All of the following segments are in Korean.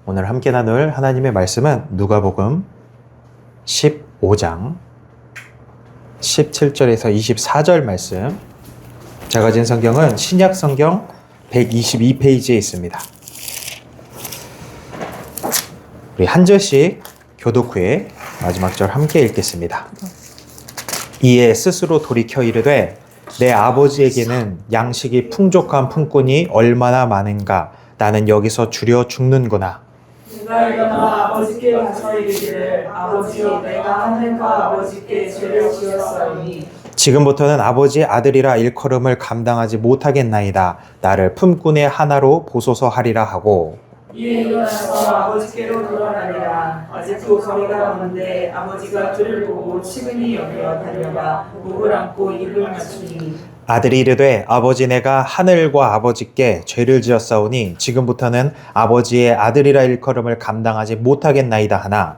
오늘 함께 나눌 하나님의 말씀은 누가복음 15장 17절에서 24절 말씀. 제가 가진 성경은 신약 성경 122페이지에 있습니다. 우리 한 절씩 교독 후에 마지막 절 함께 읽겠습니다. 이에 스스로 돌이켜 이르되 내 아버지에게는 양식이 풍족한 품꾼이 얼마나 많은가. 나는 여기서 줄여 죽는구나. 내가 일어나 아버지께 가서 이르기를 아버지여 내가 하늘과 아버지께 죄를 지었사오니 지금부터는 아버지의 아들이라 일컬음을 감당하지 못하겠나이다. 나를 품꾼의 하나로 보소서 하리라 하고 이에 일어나서 아버지께로 돌아가니라. 아직도 거리가 먼데 아버지가 그를 보고 측은히 여겨 달려가 목을 안고 입을 맞추니 아들이 이르되 아버지 내가 하늘과 아버지께 죄를 지었사오니 지금부터는 아버지의 아들이라 일컬음을 감당하지 못하겠나이다 하나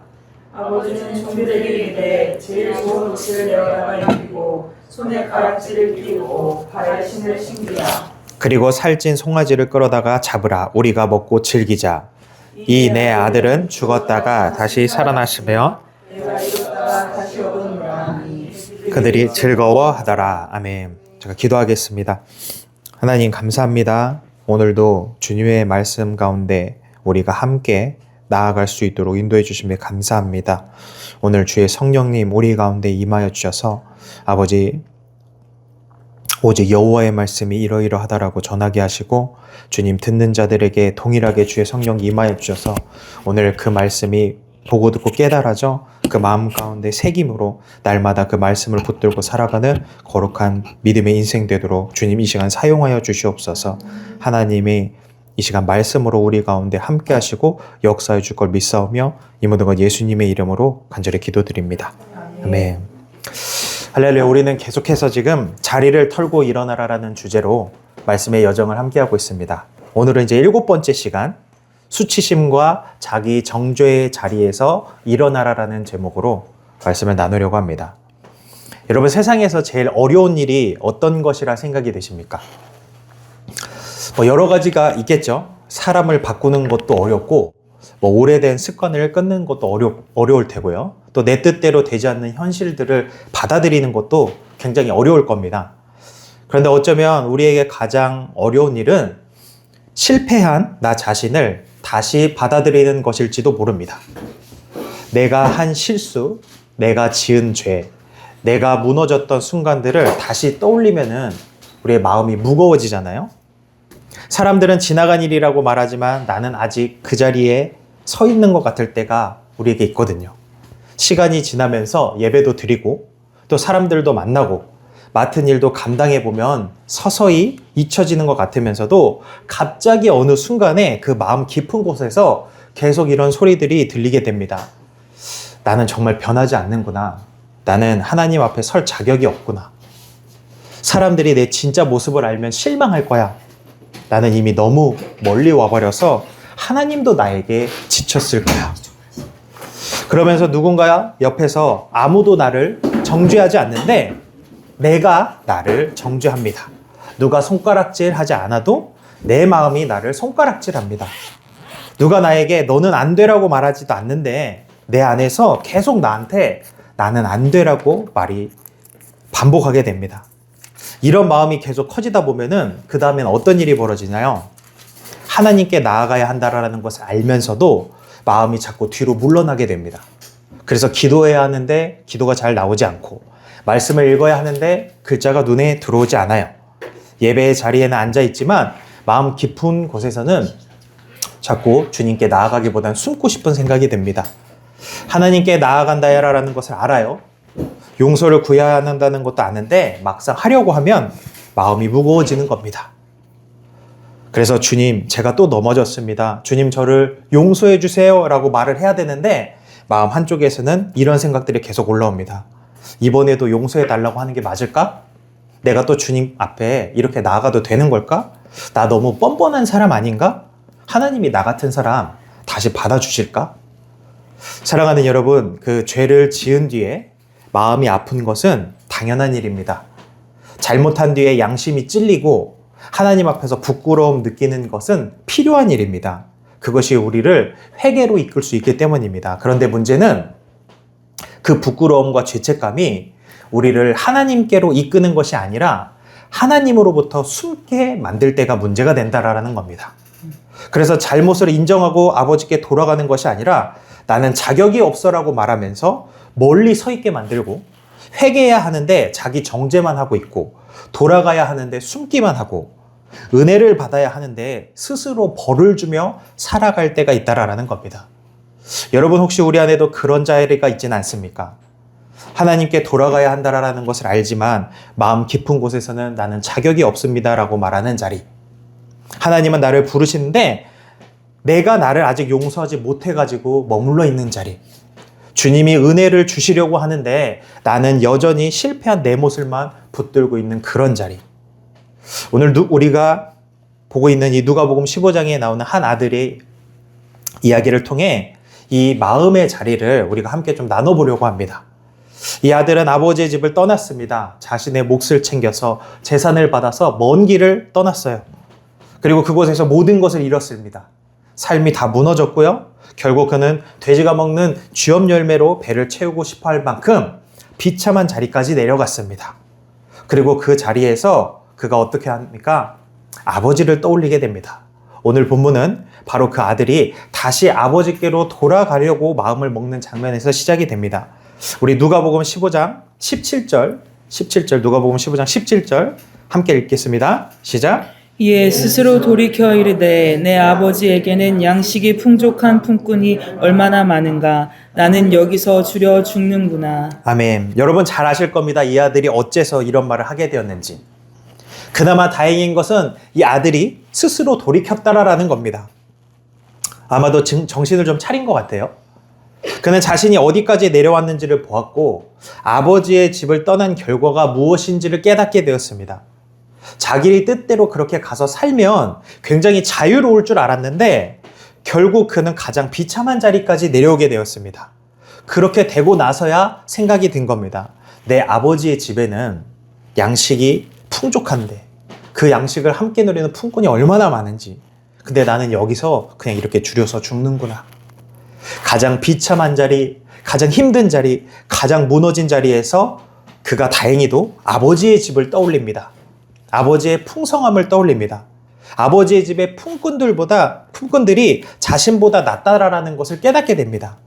아버지는 종들에게 이르되 제일 좋은 옷을 내어다가 입히고 손에 가락지를 끼우고 발에 신을 신기라. 그리고 살찐 송아지를 끌어다가 잡으라. 우리가 먹고 즐기자. 이 내 아들은 죽었다가 다시 살아나시며 내가 이뤘다가 다시 얻었노라. 그들이 즐거워하더라. 아멘. 제가 기도하겠습니다. 하나님 감사합니다. 오늘도 주님의 말씀 가운데 우리가 함께 나아갈 수 있도록 인도해 주심에 감사합니다. 오늘 주의 성령님 우리 가운데 임하여 주셔서 아버지 오직 여호와의 말씀이 이러이러하다라고 전하게 하시고 주님 듣는 자들에게 동일하게 주의 성령이 임하여 주셔서 오늘 그 말씀이 보고 듣고 깨달아져 그 마음 가운데 새김으로 날마다 그 말씀을 붙들고 살아가는 거룩한 믿음의 인생 되도록 주님 이 시간 사용하여 주시옵소서. 하나님이 이 시간 말씀으로 우리 가운데 함께 하시고 역사해 줄 걸 믿사오며 이 모든 것 예수님의 이름으로 간절히 기도드립니다. 아멘. 할렐루야. 우리는 계속해서 지금 자리를 털고 일어나라라는 주제로 말씀의 여정을 함께하고 있습니다. 오늘은 이제 7번째 시간 수치심과 자기 정죄의 자리에서 일어나라라는 제목으로 말씀을 나누려고 합니다. 여러분 세상에서 제일 어려운 일이 어떤 것이라 생각이 되십니까? 여러 가지가 있겠죠. 사람을 바꾸는 것도 어렵고 오래된 습관을 끊는 것도 어려울 테고요. 또 내 뜻대로 되지 않는 현실들을 받아들이는 것도 굉장히 어려울 겁니다. 그런데 어쩌면 우리에게 가장 어려운 일은 실패한 나 자신을 다시 받아들이는 것일지도 모릅니다. 내가 한 실수, 내가 지은 죄, 내가 무너졌던 순간들을 다시 떠올리면은 우리의 마음이 무거워지잖아요. 사람들은 지나간 일이라고 말하지만 나는 아직 그 자리에 서 있는 것 같을 때가 우리에게 있거든요. 시간이 지나면서 예배도 드리고 또 사람들도 만나고 맡은 일도 감당해 보면 서서히 잊혀지는 것 같으면서도 갑자기 어느 순간에 그 마음 깊은 곳에서 계속 이런 소리들이 들리게 됩니다. 나는 정말 변하지 않는구나. 나는 하나님 앞에 설 자격이 없구나. 사람들이 내 진짜 모습을 알면 실망할 거야. 나는 이미 너무 멀리 와버려서 하나님도 나에게 지쳤을 거야. 그러면서 누군가 옆에서 아무도 나를 정죄하지 않는데 내가 나를 정죄합니다. 누가 손가락질 하지 않아도 내 마음이 나를 손가락질합니다. 누가 나에게 너는 안 되라고 말하지도 않는데 내 안에서 계속 나한테 나는 안 되라고 말이 반복하게 됩니다. 이런 마음이 계속 커지다 보면은 그 다음엔 어떤 일이 벌어지나요? 하나님께 나아가야 한다라는 것을 알면서도 마음이 자꾸 뒤로 물러나게 됩니다. 그래서 기도해야 하는데 기도가 잘 나오지 않고 말씀을 읽어야 하는데 글자가 눈에 들어오지 않아요. 예배의 자리에는 앉아있지만 마음 깊은 곳에서는 자꾸 주님께 나아가기보단 숨고 싶은 생각이 듭니다. 하나님께 나아간다라는 것을 알아요. 용서를 구해야 한다는 것도 아는데 막상 하려고 하면 마음이 무거워지는 겁니다. 그래서 주님, 제가 또 넘어졌습니다. 주님, 저를 용서해 주세요 라고 말을 해야 되는데 마음 한쪽에서는 이런 생각들이 계속 올라옵니다. 이번에도 용서해 달라고 하는 게 맞을까? 내가 또 주님 앞에 이렇게 나아가도 되는 걸까? 나 너무 뻔뻔한 사람 아닌가? 하나님이 나 같은 사람 다시 받아주실까? 사랑하는 여러분, 그 죄를 지은 뒤에 마음이 아픈 것은 당연한 일입니다. 잘못한 뒤에 양심이 찔리고 하나님 앞에서 부끄러움 느끼는 것은 필요한 일입니다. 그것이 우리를 회개로 이끌 수 있기 때문입니다. 그런데 문제는 그 부끄러움과 죄책감이 우리를 하나님께로 이끄는 것이 아니라 하나님으로부터 숨게 만들 때가 문제가 된다라는 겁니다. 그래서 잘못을 인정하고 아버지께 돌아가는 것이 아니라 나는 자격이 없어라고 말하면서 멀리 서 있게 만들고, 회개해야 하는데 자기 정죄만 하고 있고, 돌아가야 하는데 숨기만 하고, 은혜를 받아야 하는데 스스로 벌을 주며 살아갈 때가 있다라는 겁니다. 여러분, 혹시 우리 안에도 그런 자리가 있지는 않습니까? 하나님께 돌아가야 한다라는 것을 알지만 마음 깊은 곳에서는 나는 자격이 없습니다라고 말하는 자리. 하나님은 나를 부르시는데 내가 나를 아직 용서하지 못해가지고 머물러 있는 자리. 주님이 은혜를 주시려고 하는데 나는 여전히 실패한 내 모습만 붙들고 있는 그런 자리. 오늘 우리가 보고 있는 이 누가복음 15장에 나오는 한 아들의 이야기를 통해 이 마음의 자리를 우리가 함께 좀 나눠보려고 합니다. 이 아들은 아버지의 집을 떠났습니다. 자신의 몫을 챙겨서 재산을 받아서 먼 길을 떠났어요. 그리고 그곳에서 모든 것을 잃었습니다. 삶이 다 무너졌고요. 결국 그는 돼지가 먹는 쥐엄 열매로 배를 채우고 싶어 할 만큼 비참한 자리까지 내려갔습니다. 그리고 그 자리에서 그가 어떻게 합니까? 아버지를 떠올리게 됩니다. 오늘 본문은 바로 그 아들이 다시 아버지께로 돌아가려고 마음을 먹는 장면에서 시작이 됩니다. 우리 누가복음 15장 17절 누가복음 15장 17절 함께 읽겠습니다. 시작. 이에 스스로 돌이켜 이르되 내 아버지에게는 양식이 풍족한 품꾼이 얼마나 많은가. 나는 여기서 줄여 죽는구나. 아멘. 여러분 잘 아실 겁니다. 이 아들이 어째서 이런 말을 하게 되었는지. 그나마 다행인 것은 이 아들이 스스로 돌이켰다라는 겁니다. 아마도 정신을 좀 차린 것 같아요. 그는 자신이 어디까지 내려왔는지를 보았고 아버지의 집을 떠난 결과가 무엇인지를 깨닫게 되었습니다. 자기 뜻대로 그렇게 가서 살면 굉장히 자유로울 줄 알았는데 결국 그는 가장 비참한 자리까지 내려오게 되었습니다. 그렇게 되고 나서야 생각이 든 겁니다. 내 아버지의 집에는 양식이 풍족한데 그 양식을 함께 누리는 품꾼이 얼마나 많은지. 근데 나는 여기서 그냥 이렇게 줄여서 죽는구나. 가장 비참한 자리, 가장 힘든 자리, 가장 무너진 자리에서 그가 다행히도 아버지의 집을 떠올립니다. 아버지의 풍성함을 떠올립니다. 아버지의 집의 품꾼들이 자신보다 낫다라는 것을 깨닫게 됩니다.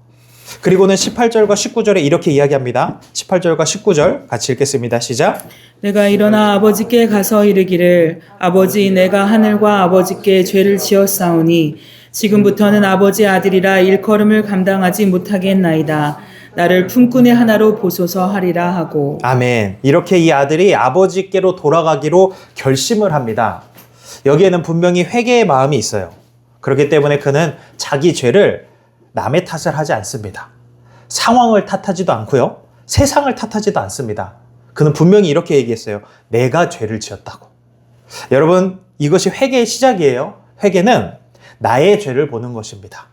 그리고는 18절과 19절에 이렇게 이야기합니다. 18절과 19절 같이 읽겠습니다. 시작. 내가 일어나 아버지께 가서 이르기를 아버지 내가 하늘과 아버지께 죄를 지었사오니 지금부터는 아버지 아들이라 일컬음을 감당하지 못하겠나이다. 나를 품꾼의 하나로 보소서 하리라 하고. 아멘. 이렇게 이 아들이 아버지께로 돌아가기로 결심을 합니다. 여기에는 분명히 회개의 마음이 있어요. 그렇기 때문에 그는 자기 죄를 남의 탓을 하지 않습니다. 상황을 탓하지도 않고요. 세상을 탓하지도 않습니다. 그는 분명히 이렇게 얘기했어요. 내가 죄를 지었다고. 여러분, 이것이 회개의 시작이에요. 회개는 나의 죄를 보는 것입니다.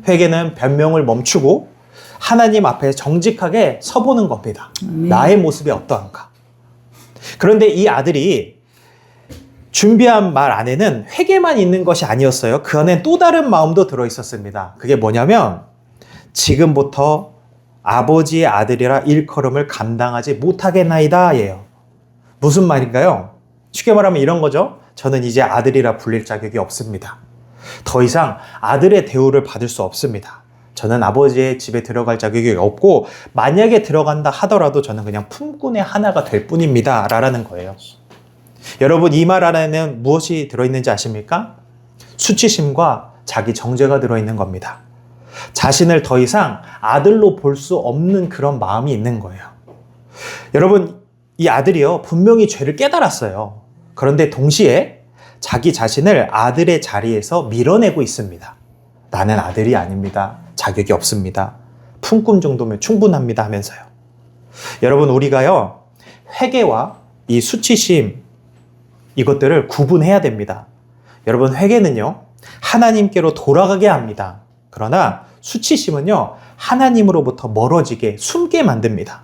회개는 변명을 멈추고 하나님 앞에 정직하게 서보는 겁니다. 나의 모습이 어떠한가. 그런데 이 아들이 준비한 말 안에는 회개만 있는 것이 아니었어요. 그 안엔 또 다른 마음도 들어있었습니다. 그게 뭐냐면 지금부터 아버지의 아들이라 일컬음을 감당하지 못하겠나이다 예요. 무슨 말인가요? 쉽게 말하면 이런 거죠. 저는 이제 아들이라 불릴 자격이 없습니다. 더 이상 아들의 대우를 받을 수 없습니다. 저는 아버지의 집에 들어갈 자격이 없고 만약에 들어간다 하더라도 저는 그냥 품꾼의 하나가 될 뿐입니다. 라는 거예요. 여러분, 이 말 안에는 무엇이 들어있는지 아십니까? 수치심과 자기 정죄가 들어있는 겁니다. 자신을 더 이상 아들로 볼 수 없는 그런 마음이 있는 거예요. 여러분, 이 아들이요 분명히 죄를 깨달았어요. 그런데 동시에 자기 자신을 아들의 자리에서 밀어내고 있습니다. 나는 아들이 아닙니다. 자격이 없습니다. 품꾼 정도면 충분합니다 하면서요. 여러분, 우리가요 회개와 이 수치심 이것들을 구분해야 됩니다. 여러분, 회개는요 하나님께로 돌아가게 합니다. 그러나 수치심은요 하나님으로부터 멀어지게 숨게 만듭니다.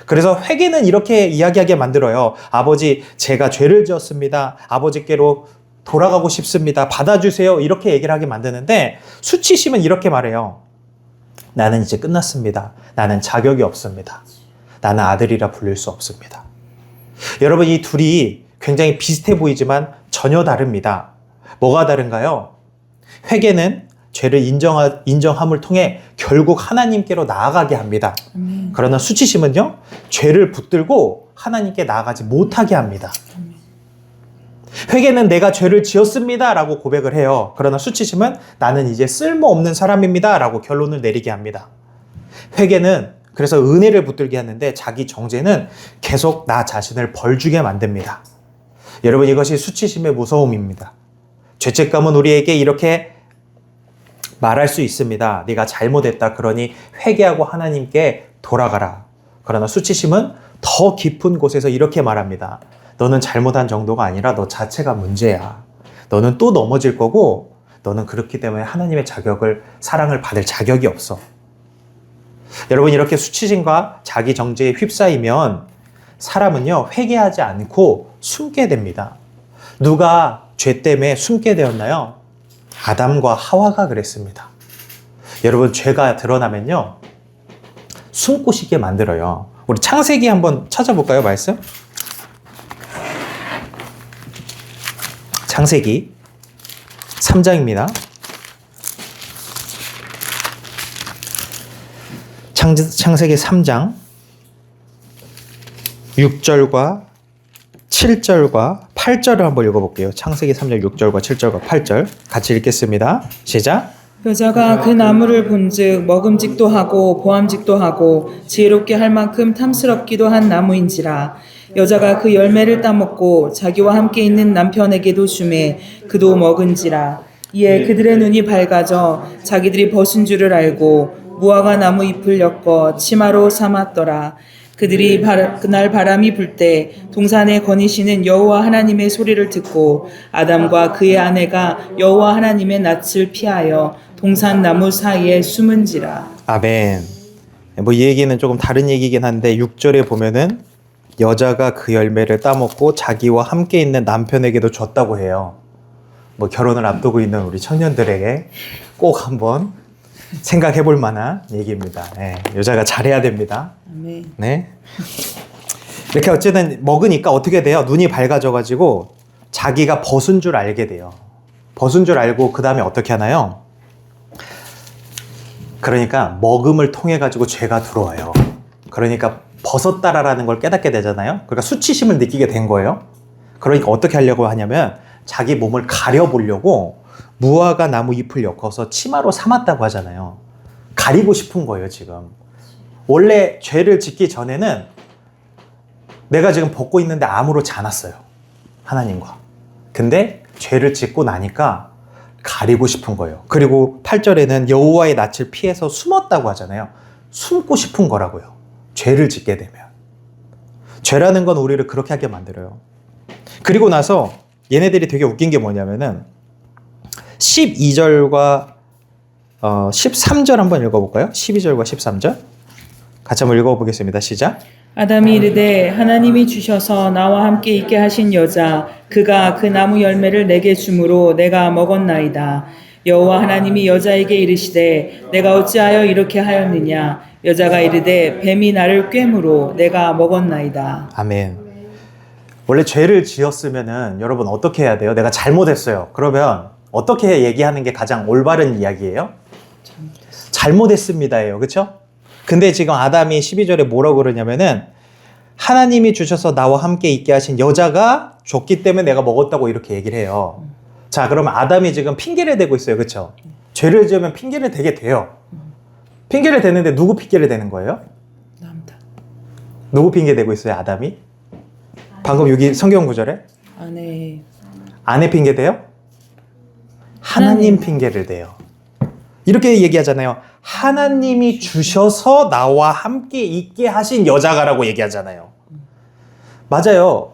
그래서 회개는 이렇게 이야기하게 만들어요. 아버지, 제가 죄를 지었습니다. 아버지께로 돌아가고 싶습니다. 받아주세요. 이렇게 얘기를 하게 만드는데 수치심은 이렇게 말해요. 나는 이제 끝났습니다. 나는 자격이 없습니다. 나는 아들이라 불릴 수 없습니다. 여러분, 이 둘이 굉장히 비슷해 보이지만 전혀 다릅니다. 뭐가 다른가요? 회개는 죄를 인정함을 통해 결국 하나님께로 나아가게 합니다. 그러나 수치심은요, 죄를 붙들고 하나님께 나아가지 못하게 합니다. 회개는 내가 죄를 지었습니다 라고 고백을 해요. 그러나 수치심은 나는 이제 쓸모없는 사람입니다 라고 결론을 내리게 합니다. 회개는 그래서 은혜를 붙들게 하는데 자기 정죄는 계속 나 자신을 벌주게 만듭니다. 여러분, 이것이 수치심의 무서움입니다. 죄책감은 우리에게 이렇게 말할 수 있습니다. 네가 잘못했다. 그러니 회개하고 하나님께 돌아가라. 그러나 수치심은 더 깊은 곳에서 이렇게 말합니다. 너는 잘못한 정도가 아니라 너 자체가 문제야. 너는 또 넘어질 거고 너는 그렇기 때문에 하나님의 사랑을 받을 자격이 없어. 여러분, 이렇게 수치심과 자기 정죄에 휩싸이면 사람은요, 회개하지 않고 숨게 됩니다. 누가 죄 때문에 숨게 되었나요? 아담과 하와가 그랬습니다. 여러분, 죄가 드러나면요, 숨고 싶게 만들어요. 우리 창세기 한번 찾아볼까요, 말씀? 창세기 3장입니다. 창세기 3장 6절과 7절과 8절을 한번 읽어볼게요. 창세기 3장 6절과 7절과 8절 같이 읽겠습니다. 시작. 여자가 그 나무를 본즉 먹음직도 하고 보암직도 하고 지혜롭게 할 만큼 탐스럽기도 한 나무인지라. 여자가 그 열매를 따먹고 자기와 함께 있는 남편에게도 주매 그도 먹은지라. 이에 그들의 눈이 밝아져 자기들이 벗은 줄을 알고 무화과 나무 잎을 엮어 치마로 삼았더라. 그들이 그날 바람이 불 때 동산에 거니시는 여호와 하나님의 소리를 듣고 아담과 그의 아내가 여호와 하나님의 낯을 피하여 동산 나무 사이에 숨은지라. 아멘. 이 얘기는 조금 다른 얘기긴 한데 6절에 보면은 여자가 그 열매를 따먹고 자기와 함께 있는 남편에게도 줬다고 해요. 결혼을 앞두고 있는 우리 청년들에게 꼭 한번 생각해 볼 만한 얘기입니다. 네, 여자가 잘해야 됩니다. 아멘. 네. 이렇게 어쨌든 먹으니까 어떻게 돼요? 눈이 밝아져가지고 자기가 벗은 줄 알게 돼요. 벗은 줄 알고 그 다음에 어떻게 하나요? 그러니까 먹음을 통해 가지고 죄가 들어와요. 그러니까 벗었다라는 걸 깨닫게 되잖아요. 그러니까 수치심을 느끼게 된 거예요. 그러니까 어떻게 하려고 하냐면 자기 몸을 가려보려고 무화과 나무 잎을 엮어서 치마로 삼았다고 하잖아요. 가리고 싶은 거예요, 지금. 원래 죄를 짓기 전에는 내가 지금 벗고 있는데 아무렇지 않았어요. 하나님과. 근데 죄를 짓고 나니까 가리고 싶은 거예요. 그리고 8절에는 여호와의 낯을 피해서 숨었다고 하잖아요. 숨고 싶은 거라고요. 죄를 짓게 되면. 죄라는 건 우리를 그렇게 하게 만들어요. 그리고 나서 얘네들이 되게 웃긴 게 뭐냐면은 12절과 13절 한번 읽어볼까요? 12절과 13절 같이 한번 읽어보겠습니다. 시작. 아담이 이르되 하나님이 주셔서 나와 함께 있게 하신 여자 그가 그 나무 열매를 내게 주므로 내가 먹었나이다. 여호와 하나님이 여자에게 이르시되 내가 어찌하여 이렇게 하였느냐. 여자가 이르되 뱀이 나를 꿰므로 내가 먹었나이다. 아멘. 원래 죄를 지었으면은 여러분 어떻게 해야 돼요? 내가 잘못했어요. 그러면 어떻게 얘기하는 게 가장 올바른 이야기예요? 잘못했습니다예요. 그렇죠? 근데 지금 아담이 12절에 뭐라고 그러냐면은 하나님이 주셔서 나와 함께 있게 하신 여자가 줬기 때문에 내가 먹었다고 이렇게 얘기를 해요. 자, 그러면 아담이 지금 핑계를 대고 있어요. 그렇죠? 죄를 지으면 핑계를 대게 돼요. 핑계를 대는데 누구 핑계를 대는 거예요? 남다. 누구 핑계 대고 있어요? 아담이? 방금 여기 성경 구절에? 아내 핑계 대요? 하나님 핑계를 대요. 이렇게 얘기하잖아요. 하나님이 주셔서 나와 함께 있게 하신 여자가라고 얘기하잖아요. 맞아요.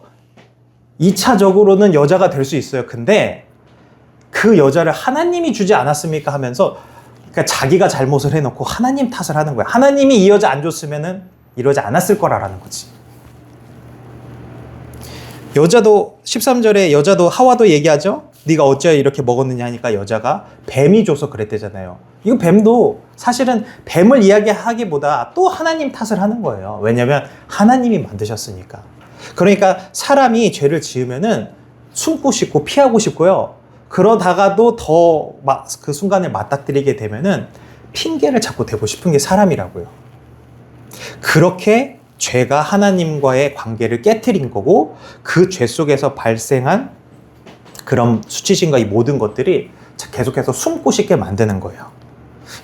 2차적으로는 여자가 될 수 있어요. 근데 그 여자를 하나님이 주지 않았습니까? 하면서 그러니까 자기가 잘못을 해놓고 하나님 탓을 하는 거야. 하나님이 이 여자 안 줬으면은 이러지 않았을 거라는 거지. 여자도 13절에 여자도 하와도 얘기하죠. 네가 어째 이렇게 먹었느냐 하니까 여자가 뱀이 줘서 그랬대잖아요. 이거 뱀도 사실은 뱀을 이야기하기보다 또 하나님 탓을 하는 거예요. 왜냐하면 하나님이 만드셨으니까. 그러니까 사람이 죄를 지으면은 숨고 싶고 피하고 싶고요. 그러다가도 더 그 순간을 맞닥뜨리게 되면은 핑계를 자꾸 대고 싶은 게 사람이라고요. 그렇게 죄가 하나님과의 관계를 깨트린 거고 그 죄 속에서 발생한 그런 수치심과 이 모든 것들이 계속해서 숨고 싶게 만드는 거예요.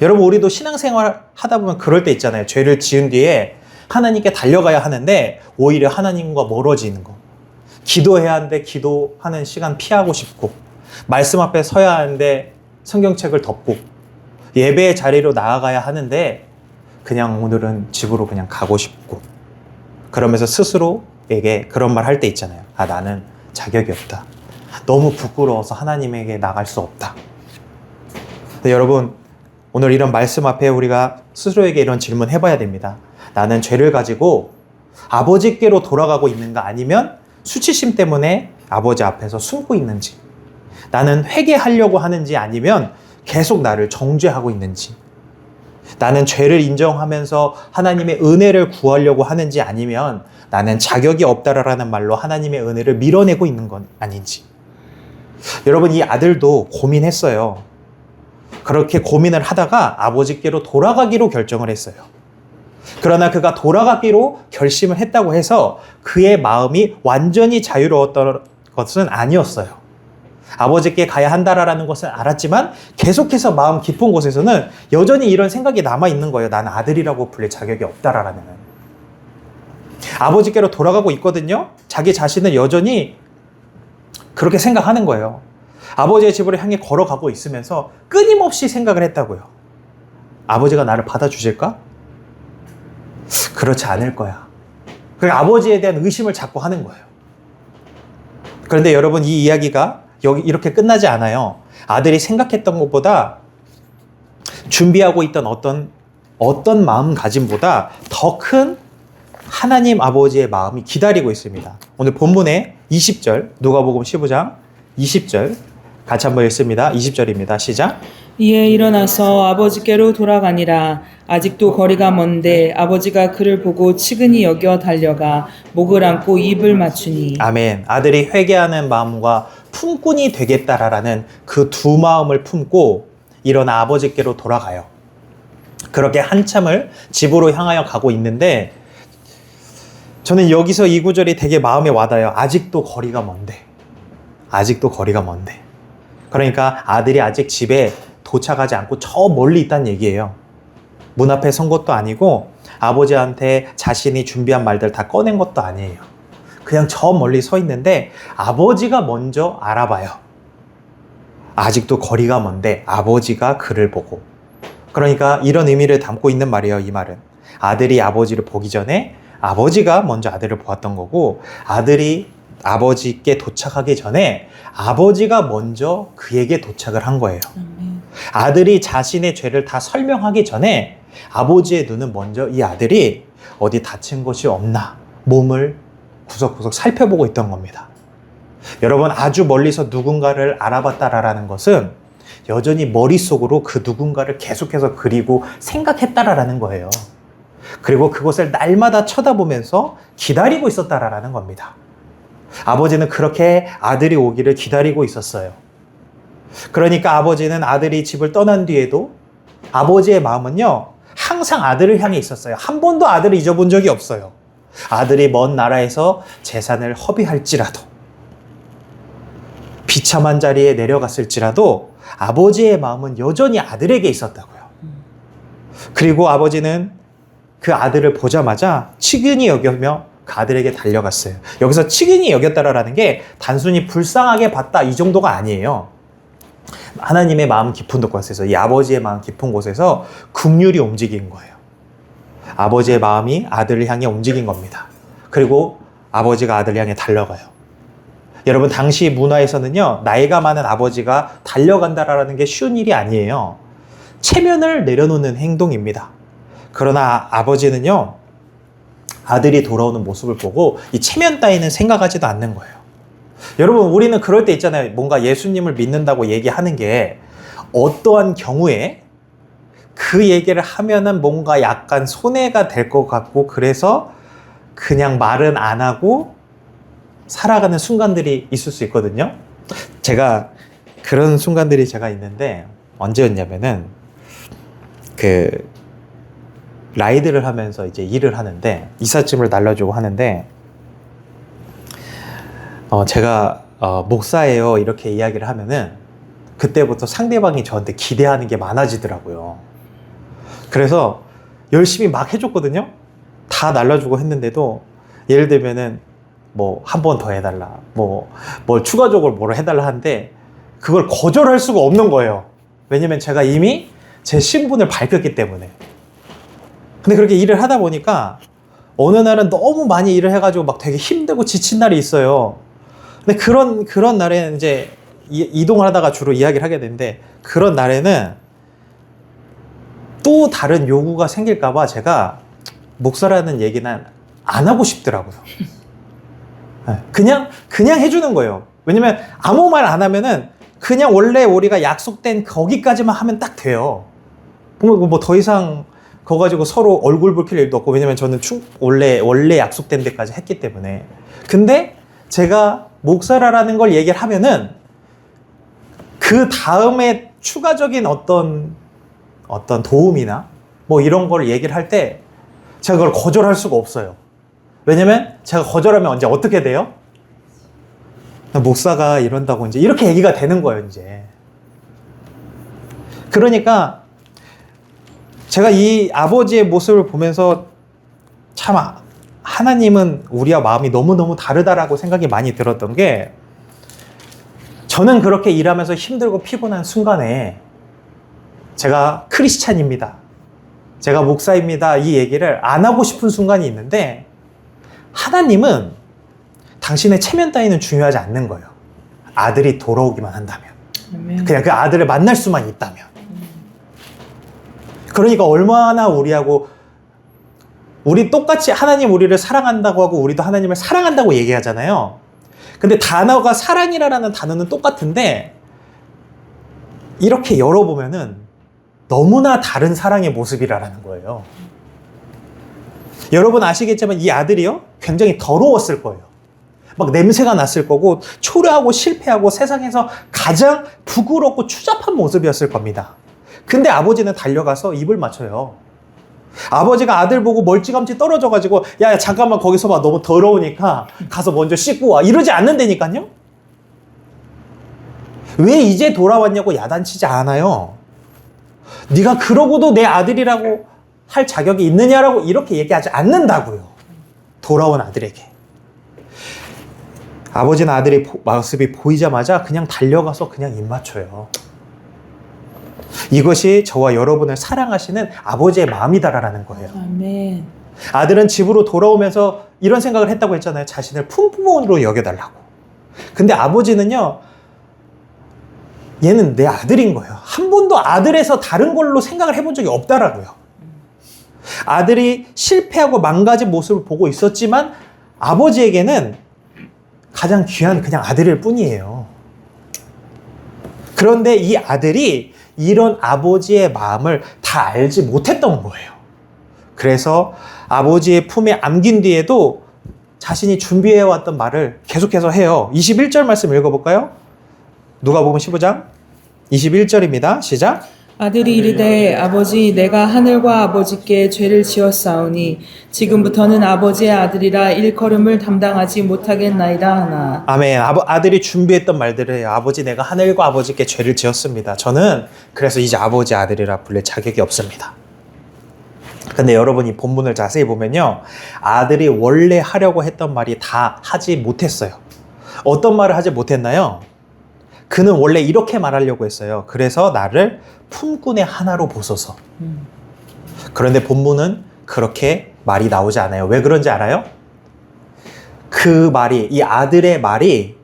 여러분, 우리도 신앙생활 하다 보면 그럴 때 있잖아요. 죄를 지은 뒤에 하나님께 달려가야 하는데 오히려 하나님과 멀어지는 거. 기도해야 하는데 기도하는 시간 피하고 싶고, 말씀 앞에 서야 하는데 성경책을 덮고, 예배의 자리로 나아가야 하는데 그냥 오늘은 집으로 그냥 가고 싶고, 그러면서 스스로에게 그런 말 할 때 있잖아요. 아, 나는 자격이 없다. 너무 부끄러워서 하나님에게 나갈 수 없다. 근데 여러분, 오늘 이런 말씀 앞에 우리가 스스로에게 이런 질문 해봐야 됩니다. 나는 죄를 가지고 아버지께로 돌아가고 있는가, 아니면 수치심 때문에 아버지 앞에서 숨고 있는지, 나는 회개하려고 하는지 아니면 계속 나를 정죄하고 있는지, 나는 죄를 인정하면서 하나님의 은혜를 구하려고 하는지 아니면 나는 자격이 없다라는 말로 하나님의 은혜를 밀어내고 있는 건 아닌지. 여러분, 이 아들도 고민했어요. 그렇게 고민을 하다가 아버지께로 돌아가기로 결정을 했어요. 그러나 그가 돌아가기로 결심을 했다고 해서 그의 마음이 완전히 자유로웠던 것은 아니었어요. 아버지께 가야 한다라는 것은 알았지만 계속해서 마음 깊은 곳에서는 여전히 이런 생각이 남아있는 거예요. 나는 아들이라고 불릴 자격이 없다라는. 아버지께로 돌아가고 있거든요. 자기 자신을 여전히 그렇게 생각하는 거예요. 아버지의 집으로 향해 걸어가고 있으면서 끊임없이 생각을 했다고요. 아버지가 나를 받아주실까? 그렇지 않을 거야. 그러니까 아버지에 대한 의심을 자꾸 하는 거예요. 그런데 여러분, 이 이야기가 여기 이렇게 끝나지 않아요. 아들이 생각했던 것보다, 준비하고 있던 어떤 마음가짐보다 더 큰 하나님 아버지의 마음이 기다리고 있습니다. 오늘 본문의 20절, 누가복음 15장 20절 같이 한번 읽습니다. 20절입니다. 시작. 이에 일어나서 아버지께로 돌아가니라. 아직도 거리가 먼데 아버지가 그를 보고 치근히 여겨 달려가 목을 안고 입을 맞추니. 아멘. 아들이 회개하는 마음과 품꾼이 되겠다라는 그 두 마음을 품고 일어나 아버지께로 돌아가요. 그렇게 한참을 집으로 향하여 가고 있는데, 저는 여기서 이 구절이 되게 마음에 와닿아요. 아직도 거리가 먼데. 아직도 거리가 먼데. 그러니까 아들이 아직 집에 도착하지 않고 저 멀리 있다는 얘기예요. 문 앞에 선 것도 아니고 아버지한테 자신이 준비한 말들 다 꺼낸 것도 아니에요. 그냥 저 멀리 서 있는데 아버지가 먼저 알아봐요. 아직도 거리가 먼데 아버지가 그를 보고. 그러니까 이런 의미를 담고 있는 말이에요. 이 말은 아들이 아버지를 보기 전에 아버지가 먼저 아들을 보았던 거고, 아들이 아버지께 도착하기 전에 아버지가 먼저 그에게 도착을 한 거예요. 아들이 자신의 죄를 다 설명하기 전에 아버지의 눈은 먼저 이 아들이 어디 다친 것이 없나 몸을 구석구석 살펴보고 있던 겁니다. 여러분, 아주 멀리서 누군가를 알아봤다라는 것은 여전히 머릿속으로 그 누군가를 계속해서 그리고 생각했다라는 거예요. 그리고 그것을 날마다 쳐다보면서 기다리고 있었다라는 겁니다. 아버지는 그렇게 아들이 오기를 기다리고 있었어요. 그러니까 아버지는 아들이 집을 떠난 뒤에도 아버지의 마음은요, 항상 아들을 향해 있었어요. 한 번도 아들을 잊어본 적이 없어요. 아들이 먼 나라에서 재산을 허비할지라도, 비참한 자리에 내려갔을지라도 아버지의 마음은 여전히 아들에게 있었다고요. 그리고 아버지는 그 아들을 보자마자 치근히 여기며 그 아들에게 달려갔어요. 여기서 치근히 여겼다라는 게 단순히 불쌍하게 봤다 이 정도가 아니에요. 하나님의 마음 깊은 곳에서, 이 아버지의 마음 깊은 곳에서 긍휼이 움직인 거예요. 아버지의 마음이 아들을 향해 움직인 겁니다. 그리고 아버지가 아들을 향해 달려가요. 여러분, 당시 문화에서는요, 나이가 많은 아버지가 달려간다라는 게 쉬운 일이 아니에요. 체면을 내려놓는 행동입니다. 그러나 아버지는요, 아들이 돌아오는 모습을 보고 이 체면 따위는 생각하지도 않는 거예요. 여러분, 우리는 그럴 때 있잖아요. 뭔가 예수님을 믿는다고 얘기하는 게 어떠한 경우에 그 얘기를 하면은 뭔가 약간 손해가 될 것 같고, 그래서 그냥 말은 안 하고 살아가는 순간들이 있을 수 있거든요. 제가 그런 순간들이 제가 있는데, 언제였냐면은 그 라이드를 하면서 이제 일을 하는데, 이삿짐을 날라주고 하는데, 제가 목사예요 이렇게 이야기를 하면은 그때부터 상대방이 저한테 기대하는 게 많아지더라고요. 그래서 열심히 막 해줬거든요. 다 날라주고 했는데도, 예를 들면은 뭐 한 번 더 해달라, 뭐 추가적으로 뭐를 해달라 하는데 그걸 거절할 수가 없는 거예요. 왜냐면 제가 이미 제 신분을 밝혔기 때문에. 근데 그렇게 일을 하다 보니까 어느 날은 너무 많이 일을 해가지고 막 되게 힘들고 지친 날이 있어요. 근데 그런 날에는 이제 이동을 하다가 주로 이야기를 하게 되는데, 그런 날에는 또 다른 요구가 생길까봐 제가 목사라는 얘기는 안 하고 싶더라고요. 그냥 해주는 거예요. 왜냐면 아무 말 안 하면은 그냥 원래 우리가 약속된 거기까지만 하면 딱 돼요. 뭐 더 이상 그거 가지고 서로 얼굴 붉힐 일도 없고, 왜냐면 저는 원래 약속된 데까지 했기 때문에. 근데 제가 목사라는 걸 얘기를 하면은 그 다음에 추가적인 어떤 도움이나 뭐 이런 걸 얘기를 할 때 제가 그걸 거절할 수가 없어요. 왜냐면 제가 거절하면 이제 어떻게 돼요? 목사가 이런다고 이제 이렇게 얘기가 되는 거예요, 이제. 그러니까 제가 이 아버지의 모습을 보면서 참 하나님은 우리와 마음이 너무너무 다르다라고 생각이 많이 들었던 게, 저는 그렇게 일하면서 힘들고 피곤한 순간에 제가 크리스찬입니다, 제가 목사입니다, 이 얘기를 안 하고 싶은 순간이 있는데, 하나님은 당신의 체면 따위는 중요하지 않는 거예요. 아들이 돌아오기만 한다면. 그냥 그 아들을 만날 수만 있다면. 그러니까 얼마나 우리 똑같이 하나님 우리를 사랑한다고 하고 우리도 하나님을 사랑한다고 얘기하잖아요. 근데 단어가 사랑이라는 단어는 똑같은데, 이렇게 열어보면은 너무나 다른 사랑의 모습이라는 거예요. 여러분 아시겠지만 이 아들이요, 굉장히 더러웠을 거예요. 막 냄새가 났을 거고, 초라하고 실패하고 세상에서 가장 부끄럽고 추잡한 모습이었을 겁니다. 근데 아버지는 달려가서 입을 맞춰요. 아버지가 아들 보고 멀찌감치 떨어져가지고, 야 잠깐만 거기서 봐, 너무 더러우니까 가서 먼저 씻고 와, 이러지 않는다니까요. 왜 이제 돌아왔냐고 야단치지 않아요. 네가 그러고도 내 아들이라고 할 자격이 있느냐라고 이렇게 얘기하지 않는다고요. 돌아온 아들에게. 아버지는 아들의 모습이 보이자마자 그냥 달려가서 그냥 입 맞춰요. 이것이 저와 여러분을 사랑하시는 아버지의 마음이다라는 거예요. 아멘. 아들은 집으로 돌아오면서 이런 생각을 했다고 했잖아요. 자신을 품부모로 여겨달라고. 근데 아버지는요, 얘는 내 아들인 거예요. 한 번도 아들에서 다른 걸로 생각을 해본 적이 없다라고요. 아들이 실패하고 망가진 모습을 보고 있었지만 아버지에게는 가장 귀한 그냥 아들일 뿐이에요. 그런데 이 아들이 이런 아버지의 마음을 다 알지 못했던 거예요. 그래서 아버지의 품에 안긴 뒤에도 자신이 준비해왔던 말을 계속해서 해요. 21절 말씀 읽어볼까요? 누가복음 15장 21절입니다. 시작. 아들이 이르되 아버지 내가 하늘과 아버지께 죄를 지었사오니 지금부터는 아버지의 아들이라 일컬음을 담당하지 못하겠나이다 하나. 아멘. 아들이 준비했던 말들을 해요. 아버지 내가 하늘과 아버지께 죄를 지었습니다. 저는 그래서 이제 아버지 아들이라 불릴 자격이 없습니다. 근데 여러분이 본문을 자세히 보면요, 아들이 원래 하려고 했던 말이 다 하지 못했어요. 어떤 말을 하지 못했나요? 그는 원래 이렇게 말하려고 했어요. 그래서 나를 품꾼의 하나로 보소서. 그런데 본문은 그렇게 말이 나오지 않아요. 왜 그런지 알아요? 그 말이, 이 아들의 말이,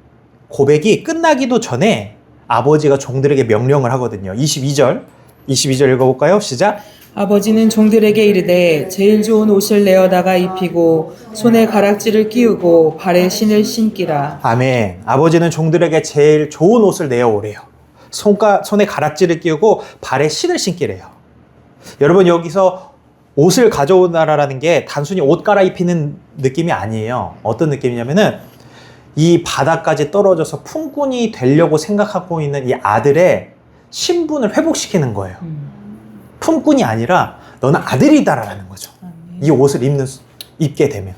고백이 끝나기도 전에 아버지가 종들에게 명령을 하거든요. 22절 22절 읽어볼까요? 시작. 아버지는 종들에게 이르되 제일 좋은 옷을 내어다가 입히고 손에 가락지를 끼우고 발에 신을 신기라. 아멘. 아버지는 종들에게 제일 좋은 옷을 내어오래요. 손에 가락지를 끼우고 발에 신을 신기래요. 여러분, 여기서 옷을 가져오나라는 게 단순히 옷 갈아입히는 느낌이 아니에요. 어떤 느낌이냐면은 이 바닥까지 떨어져서 품꾼이 되려고 생각하고 있는 이 아들의 신분을 회복시키는 거예요. 품꾼이 아니라 너는 아들이다라는 거죠. 이 옷을 입게 되면.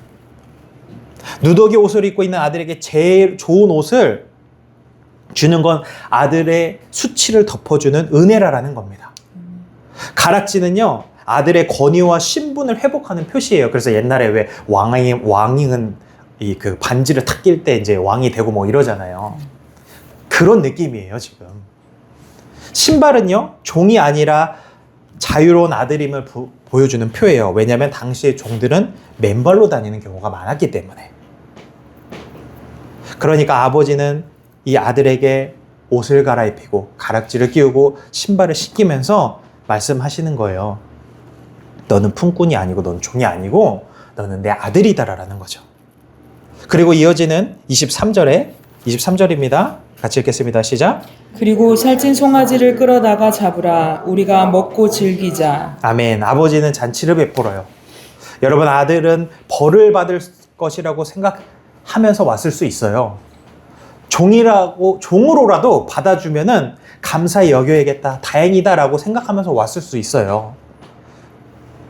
누더기 옷을 입고 있는 아들에게 제일 좋은 옷을 주는 건 아들의 수치를 덮어주는 은혜라는 겁니다. 가락지는요, 아들의 권위와 신분을 회복하는 표시예요. 그래서 옛날에 왜 왕은 이 그 반지를 탁 낄 때 이제 왕이 되고 뭐 이러잖아요. 그런 느낌이에요, 지금. 신발은요, 종이 아니라 자유로운 아들임을 보여주는 표예요. 왜냐하면 당시의 종들은 맨발로 다니는 경우가 많았기 때문에. 그러니까 아버지는 이 아들에게 옷을 갈아입히고 가락지를 끼우고 신발을 신기면서 말씀하시는 거예요. 너는 품꾼이 아니고 너는 종이 아니고 너는 내 아들이다라는 거죠. 그리고 이어지는 23절입니다. 같이 읽겠습니다. 시작. 그리고 살찐 송아지를 끌어다가 잡으라. 우리가 먹고 즐기자. 아멘. 아버지는 잔치를 베풀어요. 여러분, 아들은 벌을 받을 것이라고 생각하면서 왔을 수 있어요. 종으로라도 받아주면은 감사히 여겨야겠다, 다행이다라고 생각하면서 왔을 수 있어요.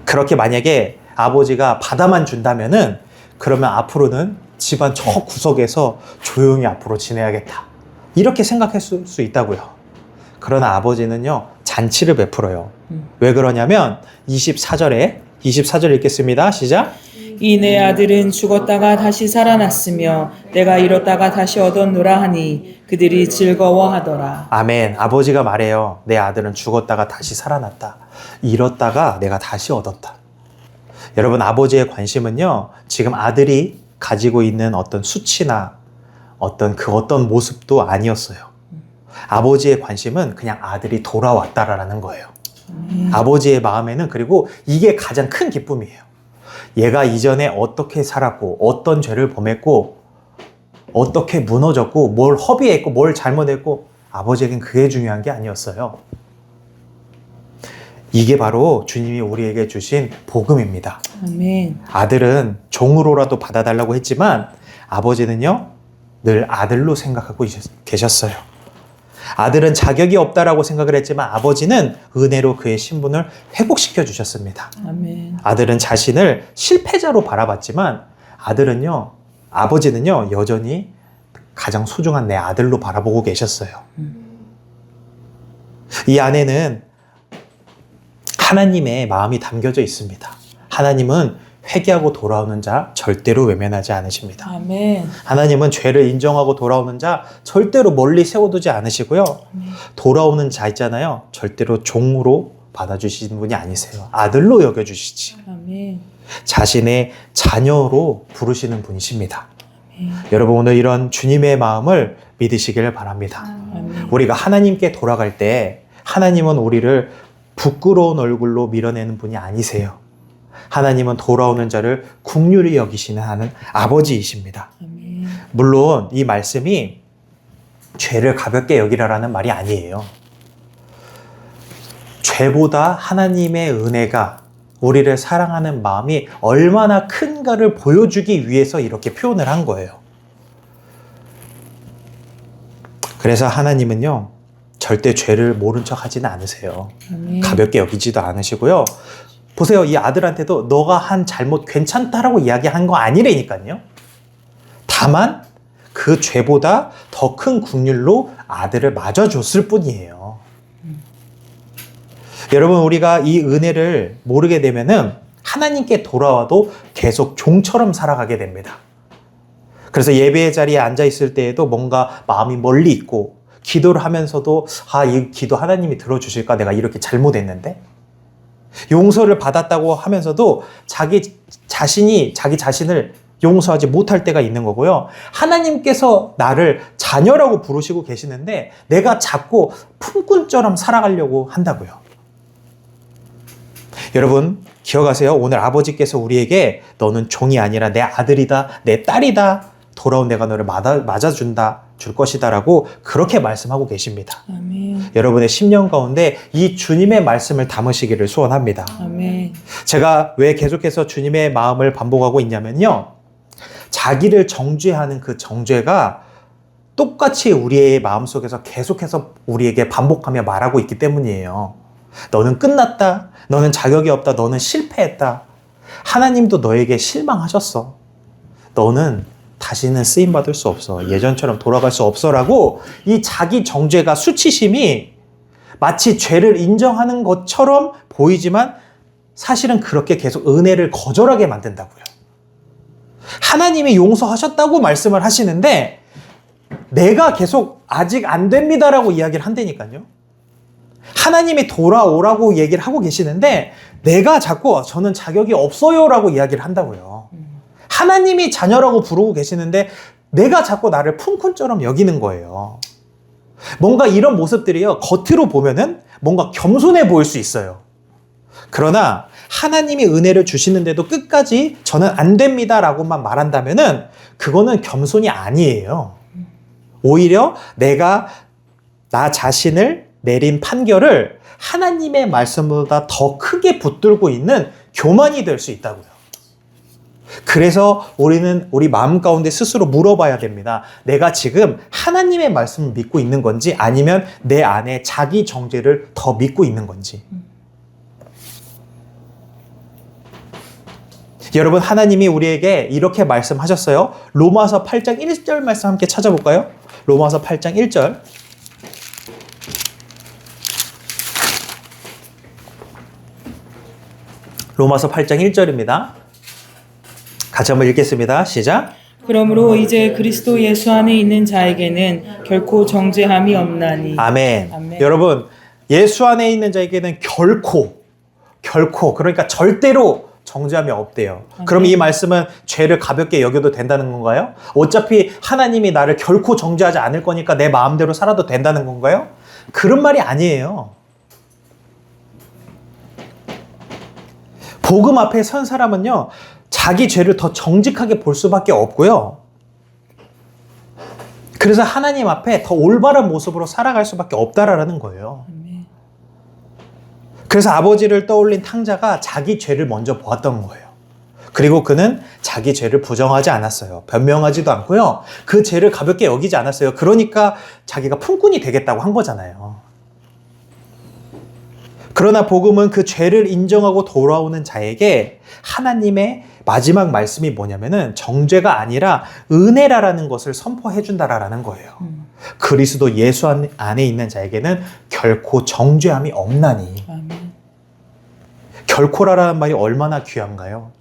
그렇게 만약에 아버지가 받아만 준다면은 그러면 앞으로는 집안 저 구석에서 조용히 앞으로 지내야겠다, 이렇게 생각했을 수 있다고요. 그러나 아버지는요, 잔치를 베풀어요. 왜 그러냐면 24절 읽겠습니다. 시작. 이 내 아들은 죽었다가 다시 살아났으며 내가 잃었다가 다시 얻었노라 하니 그들이 즐거워하더라. 아멘. 아버지가 말해요. 내 아들은 죽었다가 다시 살아났다. 잃었다가 내가 다시 얻었다. 여러분, 아버지의 관심은요, 지금 아들이 가지고 있는 어떤 수치나 어떤 모습도 아니었어요. 아버지의 관심은 그냥 아들이 돌아왔다라는 거예요. 아버지의 마음에는, 그리고 이게 가장 큰 기쁨이에요. 얘가 이전에 어떻게 살았고 어떤 죄를 범했고 어떻게 무너졌고 뭘 허비했고 뭘 잘못했고, 아버지에겐 그게 중요한 게 아니었어요. 이게 바로 주님이 우리에게 주신 복음입니다. 아멘. 아들은 종으로라도 받아달라고 했지만 아버지는요, 늘 아들로 생각하고 계셨어요. 아들은 자격이 없다라고 생각을 했지만 아버지는 은혜로 그의 신분을 회복시켜 주셨습니다. 아멘. 아들은 자신을 실패자로 바라봤지만 아버지는요, 여전히 가장 소중한 내 아들로 바라보고 계셨어요. 이 안에는 하나님의 마음이 담겨져 있습니다. 하나님은 회개하고 돌아오는 자 절대로 외면하지 않으십니다. 아멘. 하나님은 죄를 인정하고 돌아오는 자 절대로 멀리 세워두지 않으시고요. 돌아오는 자 있잖아요, 절대로 종으로 받아주시는 분이 아니세요. 아들로 여겨주시지. 아멘. 자신의 자녀로 부르시는 분이십니다. 아멘. 여러분, 오늘 이런 주님의 마음을 믿으시길 바랍니다. 아멘. 우리가 하나님께 돌아갈 때 하나님은 우리를 부끄러운 얼굴로 밀어내는 분이 아니세요. 하나님은 돌아오는 자를 긍휼히 여기시는 하는 아버지이십니다. 아멘. 물론 이 말씀이 죄를 가볍게 여기라라는 말이 아니에요. 죄보다 하나님의 은혜가, 우리를 사랑하는 마음이 얼마나 큰가를 보여주기 위해서 이렇게 표현을 한 거예요. 그래서 하나님은요, 절대 죄를 모른 척 하지는 않으세요. 아멘. 가볍게 여기지도 않으시고요. 보세요, 이 아들한테도 너가 한 잘못 괜찮다라고 이야기한 거 아니라니까요. 다만 그 죄보다 더 큰 긍휼로 아들을 맞아줬을 뿐이에요. 여러분, 우리가 이 은혜를 모르게 되면은 하나님께 돌아와도 계속 종처럼 살아가게 됩니다. 그래서 예배의 자리에 앉아 있을 때에도 뭔가 마음이 멀리 있고, 기도를 하면서도 이 기도 하나님이 들어주실까? 내가 이렇게 잘못했는데? 용서를 받았다고 하면서도 자기 자신을 용서하지 못할 때가 있는 거고요. 하나님께서 나를 자녀라고 부르시고 계시는데 내가 자꾸 품꾼처럼 살아가려고 한다고요. 여러분 기억하세요. 오늘 아버지께서 우리에게 너는 종이 아니라 내 아들이다, 내 딸이다. 돌아온 내가 너를 맞아준다, 줄 것이다 라고 그렇게 말씀하고 계십니다. 아멘. 여러분의 심령 가운데 이 주님의 말씀을 담으시기를 소원합니다. 아멘. 제가 왜 계속해서 주님의 마음을 반복하고 있냐면요. 자기를 정죄하는 그 정죄가 똑같이 우리의 마음속에서 계속해서 우리에게 반복하며 말하고 있기 때문이에요. 너는 끝났다. 너는 자격이 없다. 너는 실패했다. 하나님도 너에게 실망하셨어. 너는 다시는 쓰임받을 수 없어. 예전처럼 돌아갈 수 없어라고 이 자기 정죄가 수치심이 마치 죄를 인정하는 것처럼 보이지만 사실은 그렇게 계속 은혜를 거절하게 만든다고요. 하나님이 용서하셨다고 말씀을 하시는데 내가 계속 아직 안 됩니다라고 이야기를 한다니까요. 하나님이 돌아오라고 얘기를 하고 계시는데 내가 자꾸 저는 자격이 없어요라고 이야기를 한다고요. 하나님이 자녀라고 부르고 계시는데 내가 자꾸 나를 푼푼처럼 여기는 거예요. 뭔가 이런 모습들이요. 겉으로 보면은 뭔가 겸손해 보일 수 있어요. 그러나 하나님이 은혜를 주시는데도 끝까지 저는 안 됩니다라고만 말한다면은 그거는 겸손이 아니에요. 오히려 내가 나 자신을 내린 판결을 하나님의 말씀보다 더 크게 붙들고 있는 교만이 될 수 있다고요. 그래서 우리는 우리 마음 가운데 스스로 물어봐야 됩니다. 내가 지금 하나님의 말씀을 믿고 있는 건지 아니면 내 안에 자기 정죄를 더 믿고 있는 건지. 여러분 하나님이 우리에게 이렇게 말씀하셨어요. 로마서 8장 1절 말씀 함께 찾아볼까요? 로마서 8장 1절. 로마서 8장 1절입니다. 같이 한번 읽겠습니다. 시작. 그러므로 이제 그리스도 예수 안에 있는 자에게는 결코 정죄함이 없나니. 아멘. 아멘. 여러분 예수 안에 있는 자에게는 결코 그러니까 절대로 정죄함이 없대요. 그럼 이 말씀은 죄를 가볍게 여겨도 된다는 건가요? 어차피 하나님이 나를 결코 정죄하지 않을 거니까 내 마음대로 살아도 된다는 건가요? 그런 말이 아니에요. 복음 앞에 선 사람은요, 자기 죄를 더 정직하게 볼 수밖에 없고요. 그래서 하나님 앞에 더 올바른 모습으로 살아갈 수밖에 없다라는 거예요. 그래서 아버지를 떠올린 탕자가 자기 죄를 먼저 보았던 거예요. 그리고 그는 자기 죄를 부정하지 않았어요. 변명하지도 않고요. 그 죄를 가볍게 여기지 않았어요. 그러니까 자기가 품꾼이 되겠다고 한 거잖아요. 그러나 복음은 그 죄를 인정하고 돌아오는 자에게 하나님의 마지막 말씀이 뭐냐면은 정죄가 아니라 은혜라는 것을 선포해 준다라는 거예요. 그리스도 예수 안에 있는 자에게는 결코 정죄함이 없나니. 아멘. 결코라라는 말이 얼마나 귀한가요?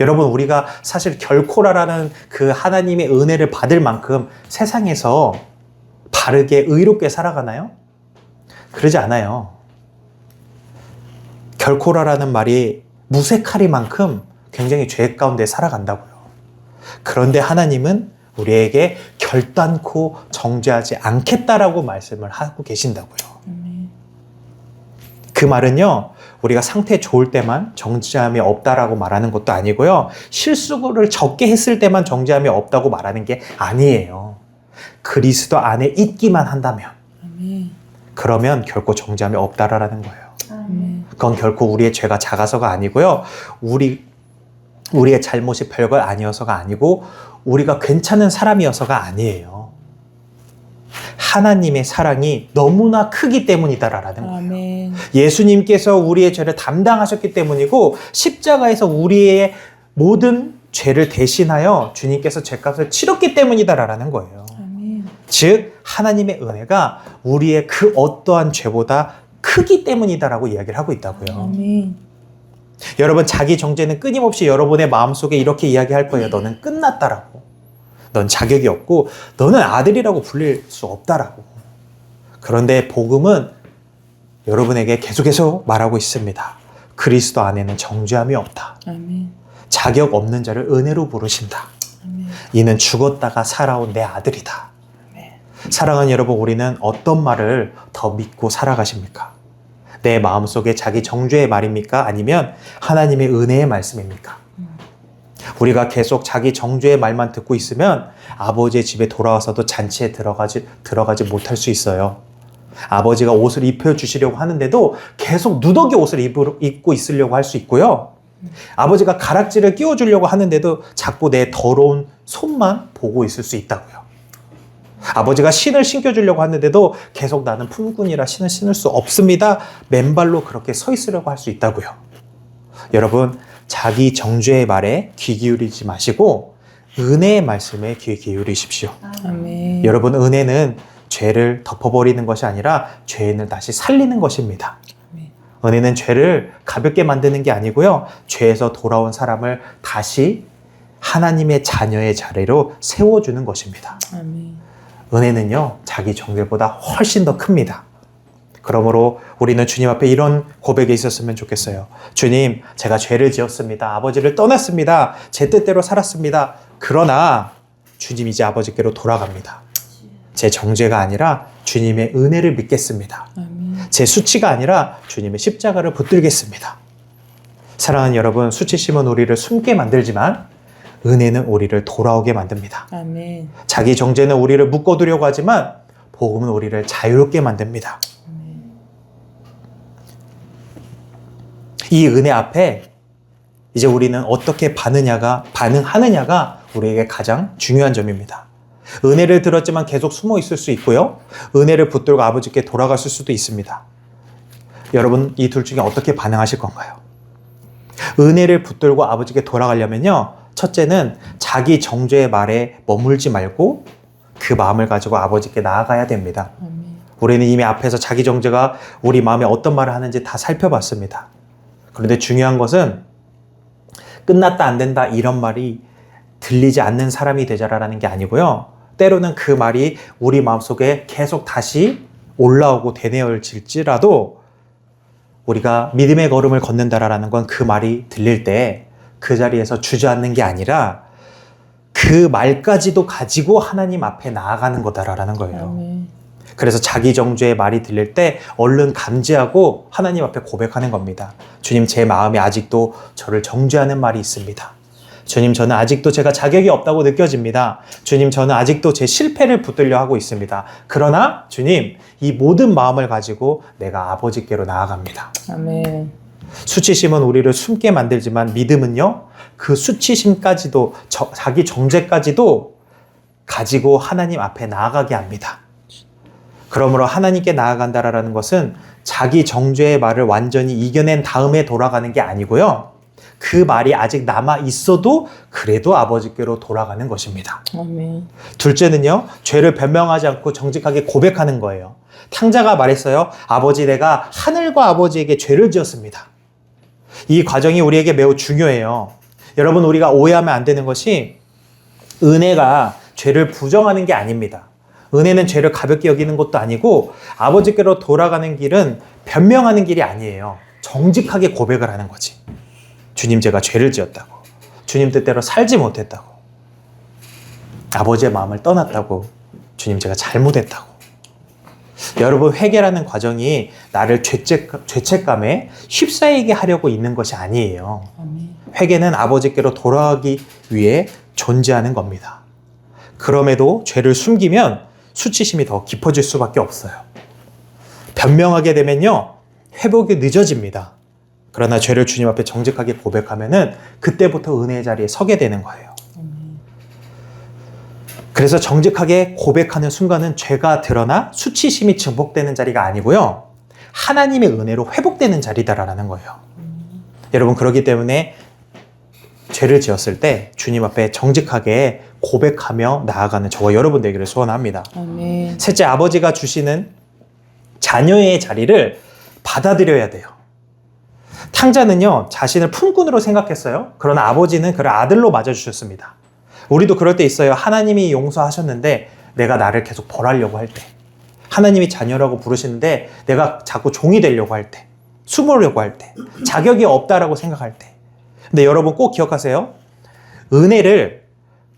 여러분 우리가 사실 결코라라는 그 하나님의 은혜를 받을 만큼 세상에서 바르게 의롭게 살아가나요? 그러지 않아요. 결코라라는 말이 무색하리만큼 굉장히 죄 가운데 살아간다고요. 그런데 하나님은 우리에게 결단코 정죄하지 않겠다라고 말씀을 하고 계신다고요. 그 말은요, 우리가 상태 좋을 때만 정죄함이 없다라고 말하는 것도 아니고요, 실수를 적게 했을 때만 정죄함이 없다고 말하는 게 아니에요. 그리스도 안에 있기만 한다면, 그러면 결코 정죄함이 없다라는 거예요. 그건 결코 우리의 죄가 작아서가 아니고요, 우리의 잘못이 별거 아니어서가 아니고 우리가 괜찮은 사람이어서가 아니에요. 하나님의 사랑이 너무나 크기 때문이다라는 거예요. 아멘. 예수님께서 우리의 죄를 담당하셨기 때문이고 십자가에서 우리의 모든 죄를 대신하여 주님께서 죄값을 치렀기 때문이다라는 거예요. 아멘. 즉 하나님의 은혜가 우리의 그 어떠한 죄보다 크기 때문이다라고 이야기를 하고 있다고요. 아멘. 여러분 자기 정죄는 끊임없이 여러분의 마음속에 이렇게 이야기할 거예요. 너는 끝났다라고. 넌 자격이 없고 너는 아들이라고 불릴 수 없다라고. 그런데 복음은 여러분에게 계속해서 말하고 있습니다. 그리스도 안에는 정죄함이 없다. 아멘. 자격 없는 자를 은혜로 부르신다. 아멘. 이는 죽었다가 살아온 내 아들이다. 아멘. 사랑하는 여러분, 우리는 어떤 말을 더 믿고 살아가십니까? 내 마음속에 자기 정죄의 말입니까? 아니면 하나님의 은혜의 말씀입니까? 우리가 계속 자기 정죄의 말만 듣고 있으면 아버지의 집에 돌아와서도 잔치에 들어가지 못할 수 있어요. 아버지가 옷을 입혀주시려고 하는데도 계속 누더기 옷을 입고 있으려고 할 수 있고요. 아버지가 가락지를 끼워주려고 하는데도 자꾸 내 더러운 손만 보고 있을 수 있다고요. 아버지가 신을 신겨주려고 하는데도 계속 나는 품꾼이라 신을 신을 수 없습니다. 맨발로 그렇게 서 있으려고 할 수 있다고요. 여러분, 자기 정죄의 말에 귀 기울이지 마시고 은혜의 말씀에 귀 기울이십시오. 아멘. 여러분, 은혜는 죄를 덮어버리는 것이 아니라 죄인을 다시 살리는 것입니다. 아멘. 은혜는 죄를 가볍게 만드는 게 아니고요. 죄에서 돌아온 사람을 다시 하나님의 자녀의 자리로 세워주는 것입니다. 아멘. 은혜는요, 자기 정죄보다 훨씬 더 큽니다. 그러므로 우리는 주님 앞에 이런 고백이 있었으면 좋겠어요. 주님, 제가 죄를 지었습니다. 아버지를 떠났습니다. 제 뜻대로 살았습니다. 그러나 주님 이제 아버지께로 돌아갑니다. 제 정죄가 아니라 주님의 은혜를 믿겠습니다. 아멘. 제 수치가 아니라 주님의 십자가를 붙들겠습니다. 사랑하는 여러분, 수치심은 우리를 숨게 만들지만 은혜는 우리를 돌아오게 만듭니다. 아멘. 자기 정죄는 우리를 묶어두려고 하지만 복음은 우리를 자유롭게 만듭니다. 이 은혜 앞에 이제 우리는 어떻게 반응하느냐가 우리에게 가장 중요한 점입니다. 은혜를 들었지만 계속 숨어 있을 수 있고요. 은혜를 붙들고 아버지께 돌아갔을 수도 있습니다. 여러분, 이 둘 중에 어떻게 반응하실 건가요? 은혜를 붙들고 아버지께 돌아가려면요. 첫째는 자기 정죄의 말에 머물지 말고 그 마음을 가지고 아버지께 나아가야 됩니다. 아멘. 우리는 이미 앞에서 자기 정죄가 우리 마음에 어떤 말을 하는지 다 살펴봤습니다. 그런데 중요한 것은 끝났다 안 된다 이런 말이 들리지 않는 사람이 되자라는 게 아니고요. 때로는 그 말이 우리 마음속에 계속 다시 올라오고 되뇌어질지라도 우리가 믿음의 걸음을 걷는다라는 건 그 말이 들릴 때 그 자리에서 주저앉는 게 아니라 그 말까지도 가지고 하나님 앞에 나아가는 거다라는 거예요. 아멘. 그래서 자기 정죄의 말이 들릴 때 얼른 감지하고 하나님 앞에 고백하는 겁니다. 주님, 제 마음에 아직도 저를 정죄하는 말이 있습니다. 주님, 저는 아직도 제가 자격이 없다고 느껴집니다. 주님, 저는 아직도 제 실패를 붙들려 하고 있습니다. 그러나 주님, 이 모든 마음을 가지고 내가 아버지께로 나아갑니다. 아멘. 수치심은 우리를 숨게 만들지만 믿음은요, 그 수치심까지도 자기 정죄까지도 가지고 하나님 앞에 나아가게 합니다. 그러므로 하나님께 나아간다라는 것은 자기 정죄의 말을 완전히 이겨낸 다음에 돌아가는 게 아니고요. 그 말이 아직 남아 있어도 그래도 아버지께로 돌아가는 것입니다. 아멘. 둘째는요, 죄를 변명하지 않고 정직하게 고백하는 거예요. 탕자가 말했어요. 아버지, 내가 하늘과 아버지에게 죄를 지었습니다. 이 과정이 우리에게 매우 중요해요. 여러분, 우리가 오해하면 안 되는 것이 은혜가 죄를 부정하는 게 아닙니다. 은혜는 죄를 가볍게 여기는 것도 아니고 아버지께로 돌아가는 길은 변명하는 길이 아니에요. 정직하게 고백을 하는 거지. 주님, 제가 죄를 지었다고. 주님 뜻대로 살지 못했다고. 아버지의 마음을 떠났다고. 주님, 제가 잘못했다고. 여러분, 회개라는 과정이 나를 죄책감에 휩싸이게 하려고 있는 것이 아니에요. 아멘. 회개는 아버지께로 돌아가기 위해 존재하는 겁니다. 그럼에도 죄를 숨기면 수치심이 더 깊어질 수밖에 없어요. 변명하게 되면요, 회복이 늦어집니다. 그러나 죄를 주님 앞에 정직하게 고백하면은 그때부터 은혜의 자리에 서게 되는 거예요. 그래서 정직하게 고백하는 순간은 죄가 드러나 수치심이 증폭되는 자리가 아니고요, 하나님의 은혜로 회복되는 자리다라는 거예요. 여러분, 그렇기 때문에 죄를 지었을 때 주님 앞에 정직하게 고백하며 나아가는 저와 여러분 되기를 소원합니다. 아멘. 셋째, 아버지가 주시는 자녀의 자리를 받아들여야 돼요. 탕자는요, 자신을 품꾼으로 생각했어요. 그러나 아버지는 그를 아들로 맞아주셨습니다. 우리도 그럴 때 있어요. 하나님이 용서하셨는데 내가 나를 계속 벌하려고 할 때, 하나님이 자녀라고 부르시는데 내가 자꾸 종이 되려고 할 때, 숨으려고 할 때, 자격이 없다라고 생각할 때. 근데 여러분 꼭 기억하세요. 은혜를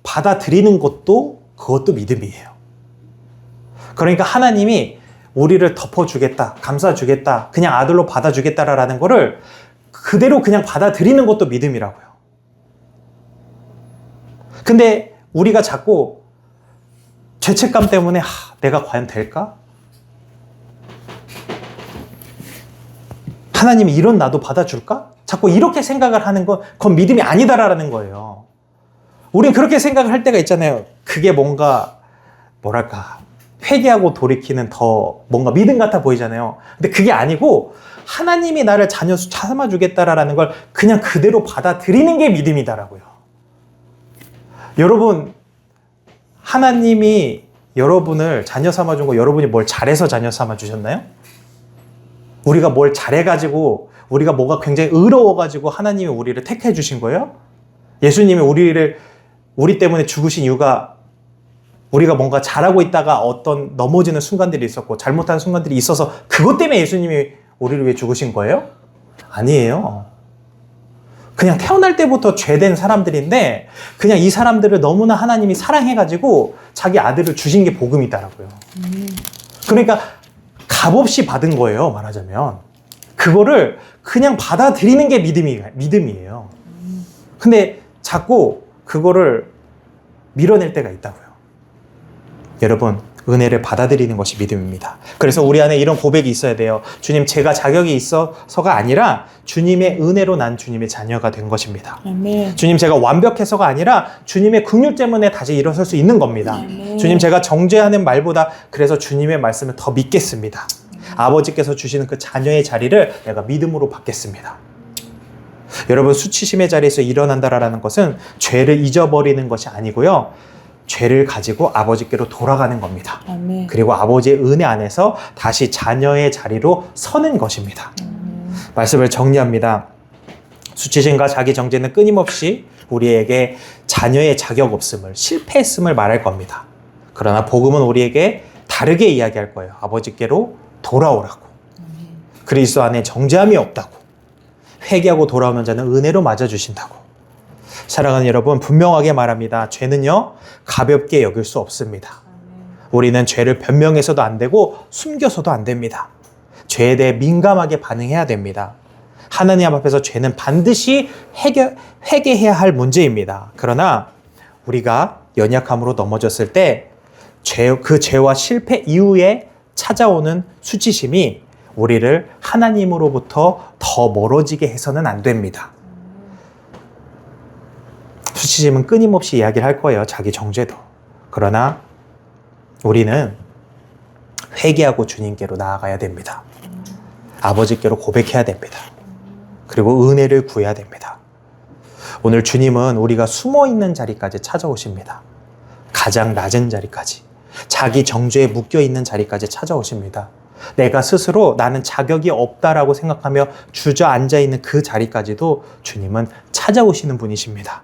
받아들이는 것도 그것도 믿음이에요. 그러니까 하나님이 우리를 덮어주겠다, 감싸주겠다, 그냥 아들로 받아주겠다라는 거를 그대로 그냥 받아들이는 것도 믿음이라고요. 근데 우리가 자꾸 죄책감 때문에 내가 과연 될까? 하나님이 이런 나도 받아줄까? 자꾸 이렇게 생각을 하는 건 그건 믿음이 아니다라는 거예요. 우린 그렇게 생각을 할 때가 있잖아요. 그게 뭐랄까 회개하고 돌이키는 더 뭔가 믿음 같아 보이잖아요. 근데 그게 아니고 하나님이 나를 자녀 삼아주겠다라는 걸 그냥 그대로 받아들이는 게 믿음이다라고요. 여러분, 하나님이 여러분을 자녀 삼아준 거 여러분이 뭘 잘해서 자녀 삼아주셨나요? 우리가 뭘 잘해가지고 우리가 뭐가 굉장히 의로워가지고 하나님이 우리를 택해 주신 거예요? 예수님이 우리 때문에 죽으신 이유가 우리가 뭔가 잘하고 있다가 어떤 넘어지는 순간들이 있었고 잘못하는 순간들이 있어서 그것 때문에 예수님이 우리를 위해 죽으신 거예요? 아니에요. 그냥 태어날 때부터 죄된 사람들인데 그냥 이 사람들을 너무나 하나님이 사랑해가지고 자기 아들을 주신 게 복음이다라고요. 그러니까 값없이 받은 거예요, 말하자면. 그거를 그냥 받아들이는 게 믿음이에요. 근데 자꾸 그거를 밀어낼 때가 있다고요. 여러분, 은혜를 받아들이는 것이 믿음입니다. 그래서 우리 안에 이런 고백이 있어야 돼요. 주님, 제가 자격이 있어서가 아니라 주님의 은혜로 난 주님의 자녀가 된 것입니다. 아멘. 주님, 제가 완벽해서가 아니라 주님의 긍휼 때문에 다시 일어설 수 있는 겁니다. 아멘. 주님, 제가 정죄하는 말보다 그래서 주님의 말씀을 더 믿겠습니다. 아버지께서 주시는 그 자녀의 자리를 내가 믿음으로 받겠습니다. 여러분, 수치심의 자리에서 일어난다라는 것은 죄를 잊어버리는 것이 아니고요. 죄를 가지고 아버지께로 돌아가는 겁니다. 아멘. 그리고 아버지의 은혜 안에서 다시 자녀의 자리로 서는 것입니다. 말씀을 정리합니다. 수치심과 자기 정죄는 끊임없이 우리에게 자녀의 자격 없음을, 실패했음을 말할 겁니다. 그러나 복음은 우리에게 다르게 이야기할 거예요. 아버지께로 돌아오라고. 그리스도 안에 정죄함이 없다고. 회개하고 돌아오는 자는 은혜로 맞아주신다고. 사랑하는 여러분, 분명하게 말합니다. 죄는요, 가볍게 여길 수 없습니다. 우리는 죄를 변명해서도 안 되고 숨겨서도 안 됩니다. 죄에 대해 민감하게 반응해야 됩니다. 하나님 앞에서 죄는 반드시 회개해야 할 문제입니다. 그러나 우리가 연약함으로 넘어졌을 때 그 죄와 실패 이후에 찾아오는 수치심이 우리를 하나님으로부터 더 멀어지게 해서는 안 됩니다. 수치심은 끊임없이 이야기를 할 거예요. 자기 정죄도. 그러나 우리는 회개하고 주님께로 나아가야 됩니다. 아버지께로 고백해야 됩니다. 그리고 은혜를 구해야 됩니다. 오늘 주님은 우리가 숨어있는 자리까지 찾아오십니다. 가장 낮은 자리까지. 자기 정죄에 묶여있는 자리까지 찾아오십니다. 내가 스스로 나는 자격이 없다라고 생각하며 주저앉아 있는 그 자리까지도 주님은 찾아오시는 분이십니다.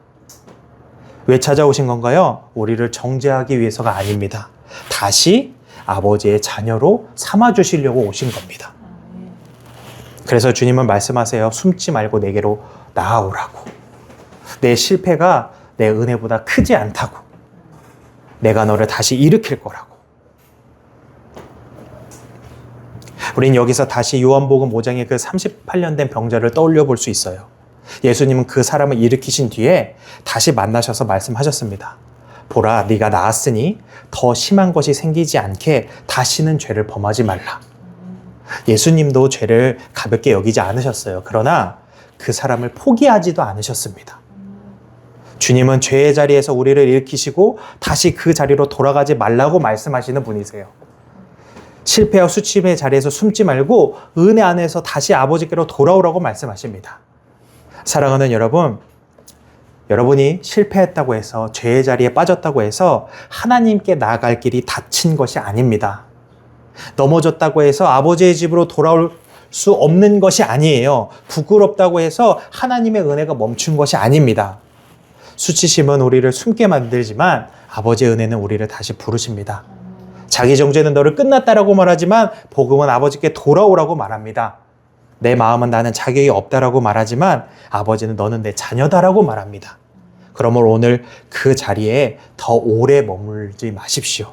왜 찾아오신 건가요? 우리를 정죄하기 위해서가 아닙니다. 다시 아버지의 자녀로 삼아주시려고 오신 겁니다. 그래서 주님은 말씀하세요. 숨지 말고 내게로 나아오라고. 내 실패가 내 은혜보다 크지 않다고. 내가 너를 다시 일으킬 거라고. 우린 여기서 다시 요한복음 5장의 그 38년 된 병자를 떠올려 볼 수 있어요. 예수님은 그 사람을 일으키신 뒤에 다시 만나셔서 말씀하셨습니다. 보라, 네가 나았으니 더 심한 것이 생기지 않게 다시는 죄를 범하지 말라. 예수님도 죄를 가볍게 여기지 않으셨어요. 그러나 그 사람을 포기하지도 않으셨습니다. 주님은 죄의 자리에서 우리를 일으키시고 다시 그 자리로 돌아가지 말라고 말씀하시는 분이세요. 실패와 수치심의 자리에서 숨지 말고 은혜 안에서 다시 아버지께로 돌아오라고 말씀하십니다. 사랑하는 여러분, 여러분이 실패했다고 해서 죄의 자리에 빠졌다고 해서 하나님께 나아갈 길이 닫힌 것이 아닙니다. 넘어졌다고 해서 아버지의 집으로 돌아올 수 없는 것이 아니에요. 부끄럽다고 해서 하나님의 은혜가 멈춘 것이 아닙니다. 수치심은 우리를 숨게 만들지만 아버지의 은혜는 우리를 다시 부르십니다. 자기 정죄는 너를 끝났다라고 말하지만 복음은 아버지께 돌아오라고 말합니다. 내 마음은 나는 자격이 없다라고 말하지만 아버지는 너는 내 자녀다라고 말합니다. 그러므로 오늘 그 자리에 더 오래 머물지 마십시오.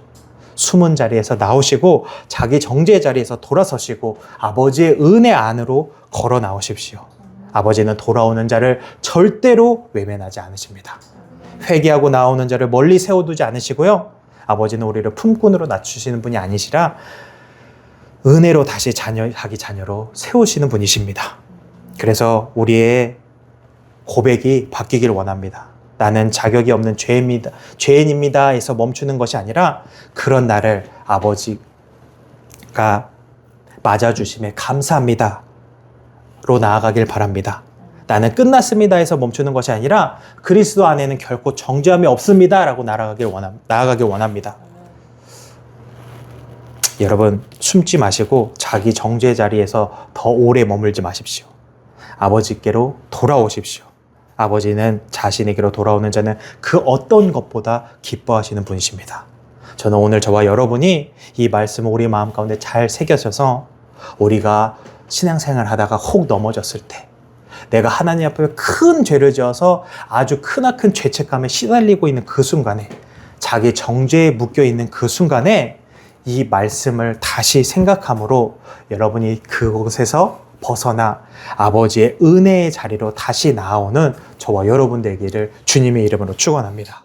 숨은 자리에서 나오시고 자기 정죄의 자리에서 돌아서시고 아버지의 은혜 안으로 걸어 나오십시오. 아버지는 돌아오는 자를 절대로 외면하지 않으십니다. 회개하고 나오는 자를 멀리 세워두지 않으시고요. 아버지는 우리를 품꾼으로 낮추시는 분이 아니시라 은혜로 다시 자기 자녀로 세우시는 분이십니다. 그래서 우리의 고백이 바뀌길 원합니다. 나는 자격이 없는 죄인입니다 해서 멈추는 것이 아니라 그런 나를 아버지가 맞아주심에 감사합니다 로 나아가길 바랍니다. 나는 끝났습니다 해서 멈추는 것이 아니라 그리스도 안에는 결코 정죄함이 없습니다 라고 나아가길 원합니다. 여러분, 숨지 마시고 자기 정죄의 자리에서 더 오래 머물지 마십시오. 아버지께로 돌아오십시오. 아버지는 자신에게로 돌아오는 자는 그 어떤 것보다 기뻐하시는 분이십니다. 저는 오늘 저와 여러분이 이 말씀을 우리 마음 가운데 잘 새겨져서 우리가 신앙생활 하다가 혹 넘어졌을 때 내가 하나님 앞에 큰 죄를 지어서 아주 크나큰 죄책감에 시달리고 있는 그 순간에 자기 정죄에 묶여있는 그 순간에 이 말씀을 다시 생각함으로 여러분이 그곳에서 벗어나 아버지의 은혜의 자리로 다시 나오는 저와 여러분 되기를 주님의 이름으로 축원합니다.